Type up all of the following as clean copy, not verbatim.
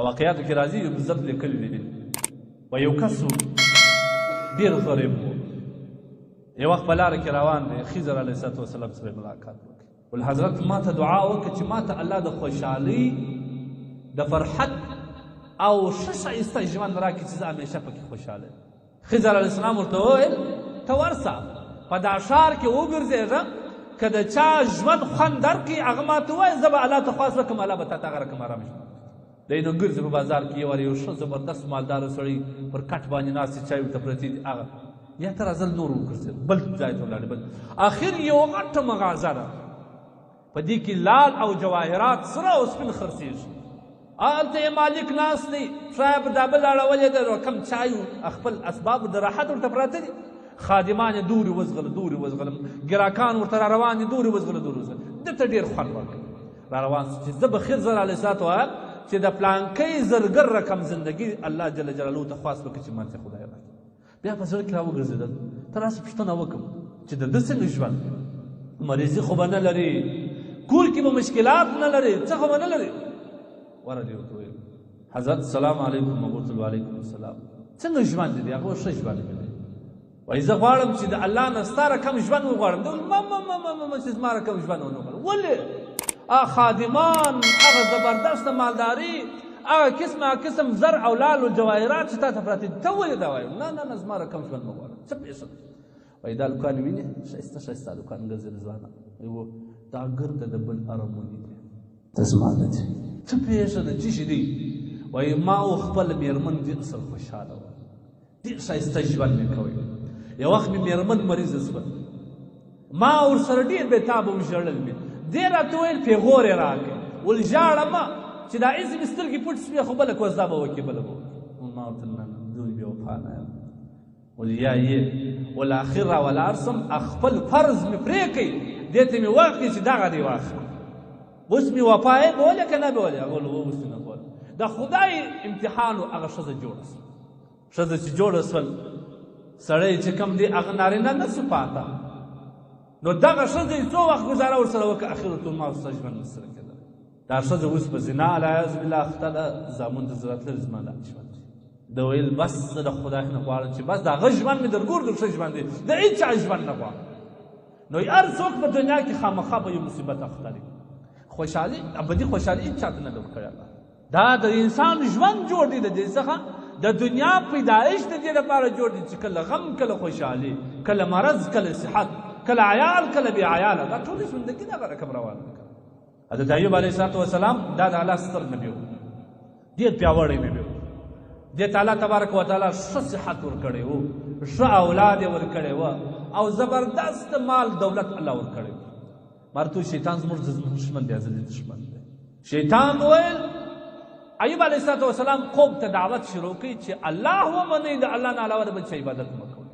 او واقعیاتو کې راځي یو بالضبط لیکلي دي و یو کس ډېر غریب و یو وخت په لاره کې روان دی خضر علیه السلام سره ملاقات وکړي ول حضرت ما ته دعا وکړه چې ما ته الله د خوشحالۍ د فرحت او ښه ښایسته ژوند راکړي چې زه همیشه پکې خوشحاله یم خضر علیه السلام ورته وویل ته ورسه په دا ښار کې وګرځېږه که د چا ژوند خوند درکړي هغه ما ته ووایه زه به الله ته خواست وکړم الله به تا ته هغه رقم ارام ژوند دی نو ګرځي په بازار کې یو ښه زبردست مالداره سړی پر کټ باندې ناست چې چای ورته پرتې دي هغه یا ته راځه نور وګرځېد بل ځای ته ولاړې بل اخر یو غټه مغازه ده په دې کې لال او جواهرات سره او سپین خرڅېږي هلته یې مالک ناست دی شاید دا بل اړولې ده کم چای خپل اسباب د راحت ورته پراته دي خادمان یې دورې وزغله ګراکان ورته را روان دي دورې وزغله ده ته ډېر خوند ورکوي را روان سو چې زه به خضر علیه السلام وایم چې د پلانکۍ زرګر رقم زندګي الله جل جلاله ته خواست وکړي چې ماته خدای راکړي بیا په زړه کې را وګرځېدل ته راسه پوښتنه وکړم چې د ده څنګه ژوند مریضي خو به نه لري کور کې به مشکلات نه لري څه خو به نه لري ورغلی ورته ویل حضرت سلام علیکم ورته وعلیکم السلام څنګه ژوند دی هغه ښه ژوند دی وایي زه غواړم چې د الله نه ستا رقم ژوند وغواړم ده ما چې زما رقم ژوند ونه غواړم ولې خادمان هغه زبردسته مالداري هغه قسم زر او لال و جواهرات چې تا ته پراته دي ته ولې دا وایې نه زما رقم ژوند مه غواړم څه پېښه ده وایي دا لوکان وینې ښایسته ښایسته لوکان ګرځېدل ځوانه وایي دا ګرده د بل ارموني دي ته زما نه دي څه پېښه ده څه شي دی وایي ما او خپل مېرمن ډېر سره خوشحاله وه ډېر ښایسته ژوند مې کوی یو وخت مې مېرمن مریضه شوه ما ورسره ډېر بېتابه وژړل مې دې راته ویل پېغور یې راکړې ول ژاړه مه چې دا هېڅ مې سترګې پټې شوې خو بله کوزدا به وکړې بله به وکړې ما ورته نه دوی بې وفا نه یم ول یا یې ول اخر را ولاړ سم خپل فرض مې پرې کړئ دې ته مې ورکړې چې دغه دې واخلي اوس مې وفا یې بولې که نه بولې هغه ویل اوس مې نه بولم د خدای امتحان و هغه ښځه جوړه شوه ښځه چې جوړه شول سړی چې کوم دی هغه نارینه نه سو پاته نو دغه ښځه یې څو وخت ګزاره ورسره وکړه اخرتالما ورسره ژوند ورسره کېده دا ښځه اوس په زنا العیاذ بالله اخته ده زامن ته ضرورت لري زما دا ژوند ده ویل بس زه د خدای نه غواړم چې بس د هغه ژوند مې در ګور در ښه ژوند دی د هېچا ژوند نه غواړم نو هر څوک په دنیا کې خامخا به یو مصیبت اخته دی خوشحالي ابدي خوشحالي هېچا ته نه درکړې الله دا د انسان ژوند جوړ دی د دې څخه د دنیا پیدایش د دې لپاره جوړ دی چې کله غم کله خوشحالي کله مرض کله صحت کله عیال کله بې عیاله دا ټولې زندګي دغه رقم روانه ده حضرت ایوب علیه السلام دا د الله ستر نبي و ډېر پیاوړی نبي و دې ته الله تبارک وتعالی ښه صحت ورکړی و ښه اولاد یې ورکړی و او زبردست مال دولت الله ورکړی و مارتو شیطان زموږ دشمن دی ازلي دشمن دی شیطان ویل ایوب علیه السلام قوم ته دعوت شروع کړي چې الله ومنئ د الله نه علاوه د بل چا عبادت مه کوئ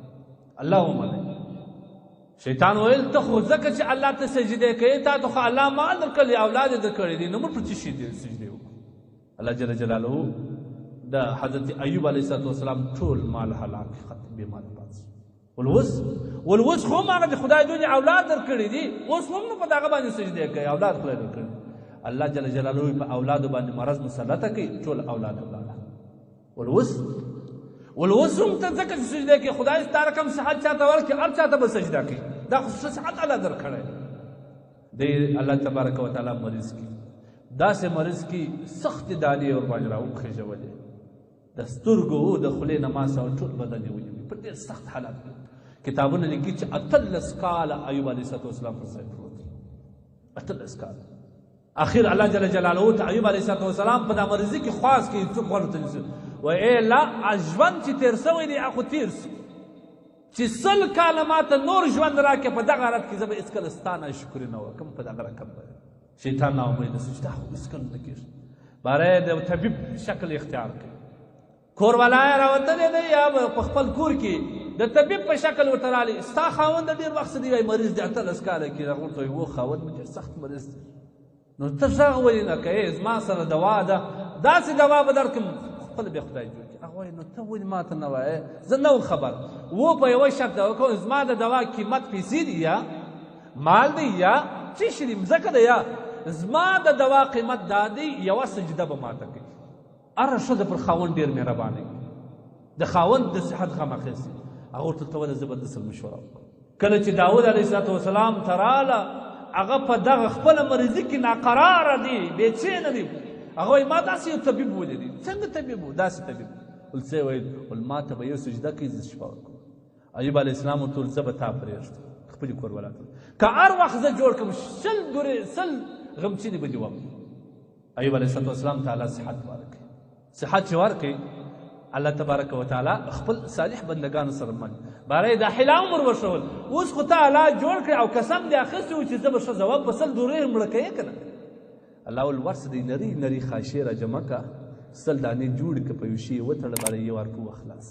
الله ومنئ شیطان ویل ته خو ځکه چې الله ته سجدې کوې تا ته خو الله مال درکړی اولاد یې درکړی دي نو موږ پر څه شي سجدې وکړو الله جل جلاله د حضرت ایوب علیه السلام ټول مال هلاک ختم بې ماله پاتې شو اوس خو هم هغه د خدای دنیا اولاد درکړي دي اوس هم نو په دغه باندې سجدې کوي اولاد خدای درکړي الله جل جلاله په اولادو باندې مرض مسلطه کوي ټول اولاد اوس هم ته ځکه چې سجده کوي خدای ستا رقم صحت چاته ورکړي هر چاته به سجده کوي دا خو صحت الله درکړی دی الله تبارک وتعالی مریض کي داسې مریض کي سختې دانې ورباندې راوخېژولې د سترګو د خولې نه ماسه او ټول بدن یې ونیوي په ډېر سخت حالت کتابونه لیکي چې 18 کاله ایوب علیه السلام پر ځای پروت 18 کاله اخر الله جل جلاله ته ایوب علیه السلام په دا مریضي کې خواست کوي څوک ورته نیسي وایي ای الله ژوند چې تېر سوی دی هغه تېر سو چې 100 کاله ماته نور ژوند راکړې په دغه حالت کې زه به هېڅکله ستا ناشکري نه وکړم په دغه رقم به شیطان ناامیده سو چې دا خو هېڅکله نه کېږي باره یې د طبیب شکل اختیار کوي کور والا یې راوتلی دی یا په خپل کور کې د طبیب په شکل ورته راغلی ستا خاوند ډېر وخت څه دی وایي مریض دی 18 کاله کې هغه ورته وایي و خاوند مې ډېر سخت مریض دی نو ته غږ ولې نه کوې زما سره دوا ده داسې دوا به درکړم خپل بیا خدای جوړ کړي هغه وایي نو ته ولې ماته نه وایې زه نه وم خبر و په یوه شرط دوا کوم زما د دوا قیمت پیسې دي یا مال دی یا څه شي دي مځکه ده یا زما د دوا قیمت دا دی یوه سجده به ماته کوي هره ښځه پر خاوند ډېر مهربانه د خاوند د صحت غم اخیستي هغه ورته ته وله زه به ده سره مشوره وکړم کله چې داود علیه الصلاة وسلام ته راله هغه په دغه خپله مریضي کې ناقراره دی بېچینه دی هغه وایي ما داسې یو طبیب ولیدي څنګه طبیب و داسې طبیب ول څه یې ویل ما ته به یو سجده کوي زه شپه ورکوم ایوب علیه السلام ورته وویل زه به تا پرېږدم خپلې کور ولاړ که هر وخت زه جوړ کړم سل غمچینې به دې وکړم ایوب علیه الصلاة وسلام ته الله صحت ورکړي صحت چې ورکړي الله تبارک وتعالی خپل صالح بندگانو سره مل باره دا حلا عمر ورشول اوس خو ته الله جوړ کړي او قسم دې اخیستی و چې زه به ښه ځواب په سل دورې مړه کوې که نه الله ویل ورسه دی نري نري خاشې را جمع کړه سل دانې جوړې کړه په یو شي یې وتړه باره یې ورکړه وخلاص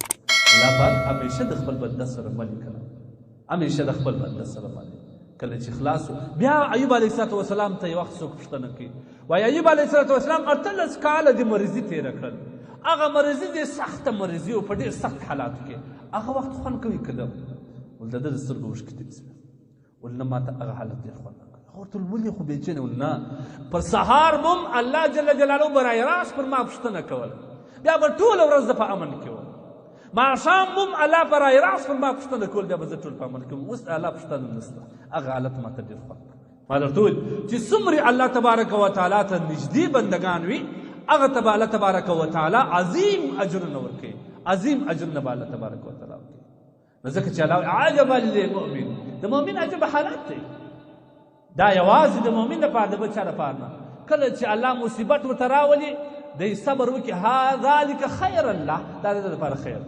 الله پاک همیشه د خپل بنده سره ملي کړه همیشه د خپل بنده سره ملي کله چې خلاص بیا ایوب علیه الصلاة وسلام ته یو وخت څوک پوښتنه کوي وایي ایوب علیه الصلاة وسلام 18 کاله د مریضي تېره کړل هغه مریضي د سخته مریضي و په ډېر سخت حالاتو کې هغه وخت خوند کوي که ده ول د ده د سترګو اوښکې تېر شوې ول نه ما ته هغه حالت ډېر خوند نه کوي هغه ورته ویل ولې خو بېچینه ول نه پر سهار به هم الله جل جلاله برای راست پر ما پوښتنه کوله بیا به ټوله ورځ زه په امن کې وم ماښام به هم الله برای راست پر ما پوښتنه کول بیا به زه ټول په امن کې وم اوس الله پوښتنه نشته هغه حالت ما ته ډېر خوند ما درته ویل چې څومره الله تبارک وتعالی ته نږدې بندګان وي هغه ته به الله تبارک وتعالی عظیم اجرونه ورکوي عظیم اجرونه به الله تبارک وتعالی ورکوي نو ځکه چې الله عجبا للمؤمن د مؤمن عجبه حالات دی دا یوازې د مؤمن دپاره د بل چا دپاره نه کله چې الله مصیبت ورته راولي دی صبر وکړي ذلک خیر الله دا د ده دپاره خیر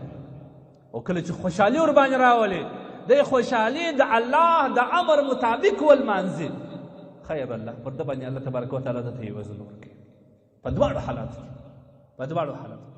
او کله چې خوشحالي ورباندې راولي دی خوشحالي د الله د امر مطابق ولمانځي خیر الله پر ده باندې الله تبارک وتعالی ده ته یې وزن ورکوي په دواړو حالاتو کې